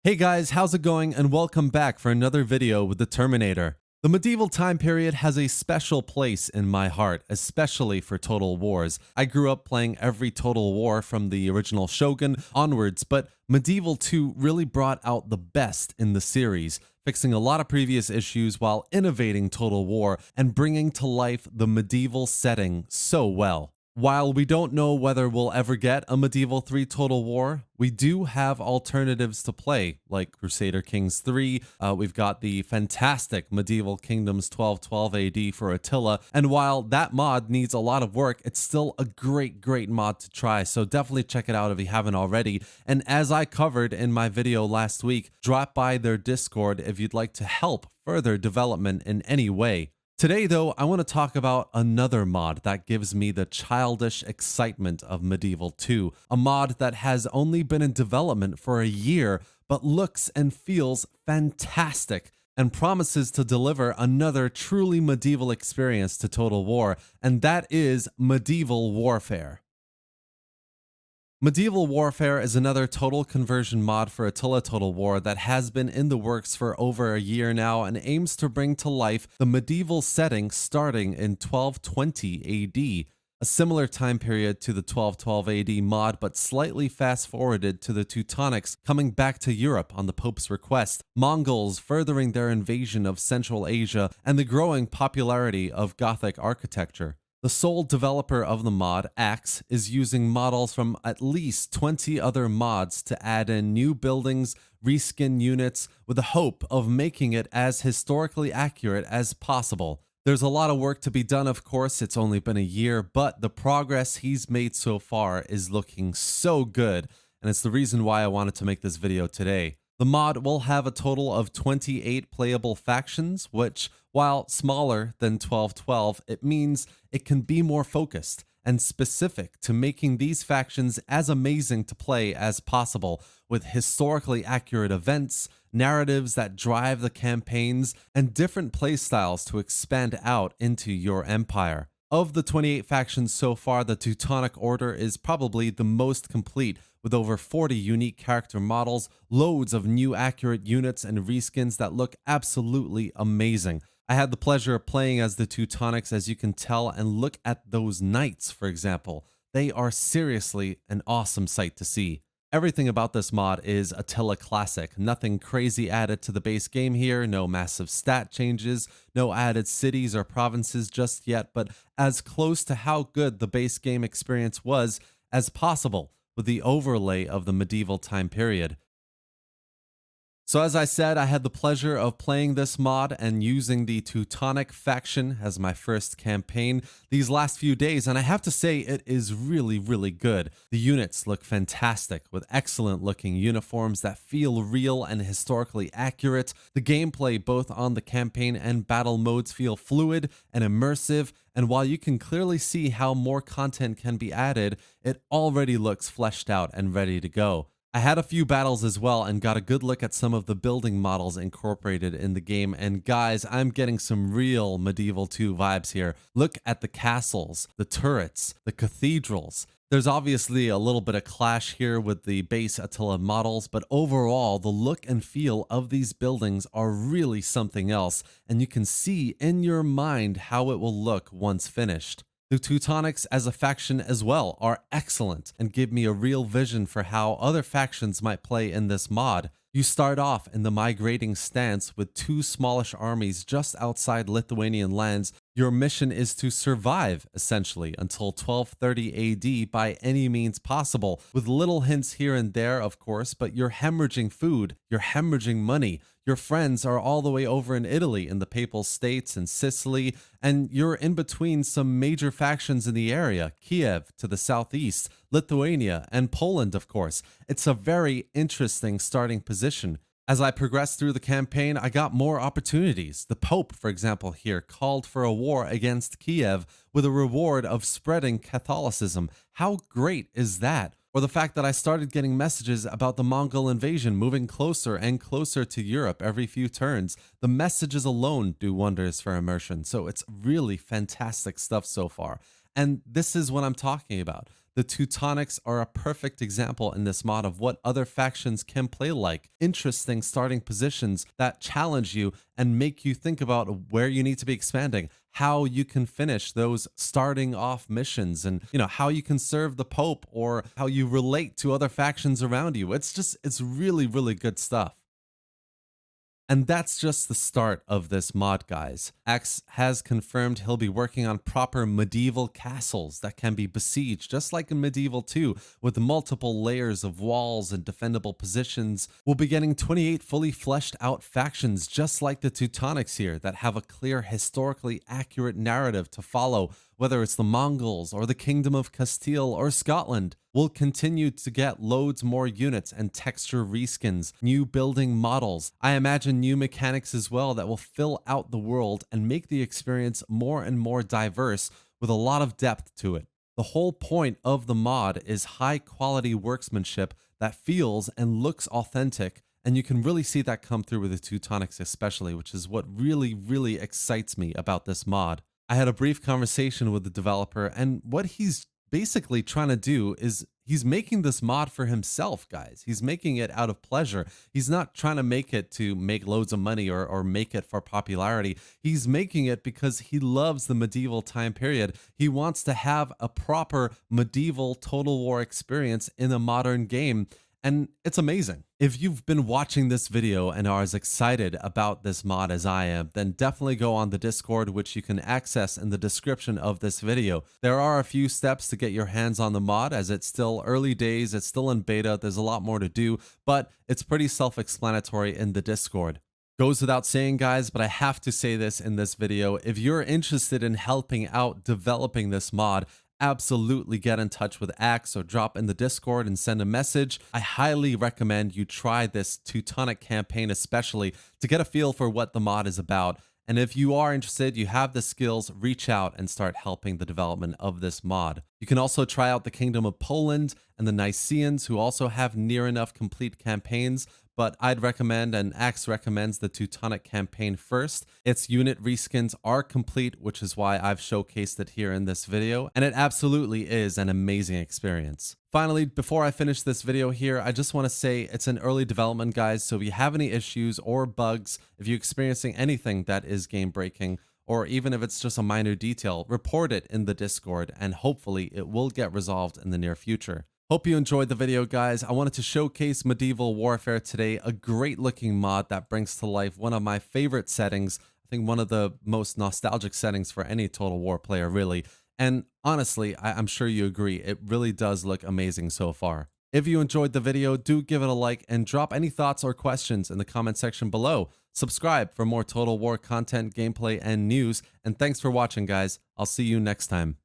Hey guys, how's it going? And welcome back for another video with the Terminator. The medieval time period has a special place in my heart, especially for Total Wars. I grew up playing every Total War from the original Shogun onwards, but Medieval 2 really brought out the best in the series, fixing a lot of previous issues while innovating Total War and bringing to life the medieval setting so well. While we don't know whether we'll ever get a Medieval 3 Total War, we do have alternatives to play, like Crusader Kings 3. We've got the fantastic Medieval Kingdoms 1212 AD for Attila, and while that mod needs a lot of work, it's still a great mod to try, so definitely check it out if you haven't already. And as I covered in my video last week, drop by their Discord if you'd like to help further development in any way. Today, though, I want to talk about another mod that gives me the childish excitement of Medieval 2, a mod that has only been in development for a year, but looks and feels fantastic and promises to deliver another truly medieval experience to Total War, and that is Medieval Warfare. Medieval Warfare is another total conversion mod for Attila Total War that has been in the works for over a year now and aims to bring to life the medieval setting starting in 1220 AD, a similar time period to the 1212 AD mod but slightly fast forwarded to the Teutonics coming back to Europe on the Pope's request, Mongols furthering their invasion of Central Asia, and the growing popularity of Gothic architecture. The sole developer of the mod, Axe, is using models from at least 20 other mods to add in new buildings, reskin units, with the hope of making it as historically accurate as possible. There's a lot of work to be done, of course, it's only been a year, but the progress he's made so far is looking so good, and it's the reason why I wanted to make this video today. The mod will have a total of 28 playable factions, which, while smaller than 1212, it means it can be more focused and specific to making these factions as amazing to play as possible, with historically accurate events, narratives that drive the campaigns, and different playstyles to expand out into your empire. Of the 28 factions so far, the Teutonic Order is probably the most complete, with over 40 unique character models, loads of new accurate units, and reskins that look absolutely amazing. I had the pleasure of playing as the Teutonics, as you can tell, and look at those knights, for example. They are seriously an awesome sight to see. Everything about this mod is Attila classic, nothing crazy added to the base game here, no massive stat changes, no added cities or provinces just yet, but as close to how good the base game experience was as possible, with the overlay of the medieval time period. So as I said, I had the pleasure of playing this mod and using the Teutonic faction as my first campaign these last few days, and I have to say it is really good. The units look fantastic, with excellent looking uniforms that feel real and historically accurate. The gameplay both on the campaign and battle modes feel fluid and immersive, and while you can clearly see how more content can be added, it already looks fleshed out and ready to go. I had a few battles as well and got a good look at some of the building models incorporated in the game, and guys, I'm getting some real Medieval 2 vibes here. Look at the castles, the turrets, the cathedrals. There's obviously a little bit of clash here with the base Attila models, but overall, the look and feel of these buildings are really something else, and you can see in your mind how it will look once finished. The Teutonics as a faction as well are excellent and give me a real vision for how other factions might play in this mod. You start off in the migrating stance with two smallish armies just outside Lithuanian lands. Your mission is to survive, essentially, until 1230 AD by any means possible, with little hints here and there, of course, but you're hemorrhaging food, you're hemorrhaging money. Your friends are all the way over in Italy, in the Papal States and Sicily, and you're in between some major factions in the area, Kiev to the southeast, Lithuania, and Poland, of course. It's a very interesting starting position. As I progressed through the campaign, I got more opportunities. The Pope, for example, here called for a war against Kiev with a reward of spreading Catholicism. How great is that? Or the fact that I started getting messages about the Mongol invasion moving closer and closer to Europe every few turns. The messages alone do wonders for immersion, so it's really fantastic stuff so far. And this is what I'm talking about. The Teutonics are a perfect example in this mod of what other factions can play like. Interesting starting positions that challenge you and make you think about where you need to be expanding, how you can finish those starting off missions, and how you can serve the Pope or how you relate to other factions around you. It's really, really good stuff. And that's just the start of this mod, guys. X has confirmed he'll be working on proper medieval castles that can be besieged, just like in Medieval 2, with multiple layers of walls and defendable positions. We'll be getting 28 fully fleshed out factions, just like the Teutonics here, that have a clear, historically accurate narrative to follow, whether it's the Mongols or the Kingdom of Castile or Scotland. We'll continue to get loads more units and texture reskins, new building models. I imagine new mechanics as well that will fill out the world and make the experience more and more diverse with a lot of depth to it. The whole point of the mod is high quality workmanship that feels and looks authentic, and you can really see that come through with the Teutonics especially, which is what really, really excites me about this mod. I had a brief conversation with the developer, and what he's basically trying to do is he's making this mod for himself, guys. He's making it out of pleasure. He's not trying to make it to make loads of money or make it for popularity. He's making it because he loves the medieval time period. He wants to have a proper medieval Total War experience in a modern game. And it's amazing. If you've been watching this video and are as excited about this mod as I am, then definitely go on the Discord, which you can access in the description of this video. There are a few steps to get your hands on the mod, as it's still early days, it's still in beta, there's a lot more to do, but it's pretty self-explanatory in the Discord. Goes without saying, guys, but I have to say this in this video. If you're interested in helping out developing this mod, absolutely get in touch with Axe or drop in the Discord and send a message. I highly recommend you try this Teutonic campaign, especially to get a feel for what the mod is about. And if you are interested, you have the skills, reach out and start helping the development of this mod. You can also try out the Kingdom of Poland and the Nicaeans, who also have near enough complete campaigns, but I'd recommend, and Axe recommends, the Teutonic campaign first. Its unit reskins are complete, which is why I've showcased it here in this video, and it absolutely is an amazing experience. Finally, before I finish this video here, I just want to say it's an early development, guys, so if you have any issues or bugs, if you're experiencing anything that is game breaking, or even if it's just a minor detail, report it in the Discord, and hopefully it will get resolved in the near future. Hope you enjoyed the video, guys. I wanted to showcase Medieval Warfare today, a great looking mod that brings to life one of my favorite settings. I think one of the most nostalgic settings for any Total War player, really. And honestly, I'm sure you agree, it really does look amazing so far. If you enjoyed the video, do give it a like and drop any thoughts or questions in the comment section below. Subscribe for more Total War content, gameplay, and news. And thanks for watching, guys. I'll see you next time.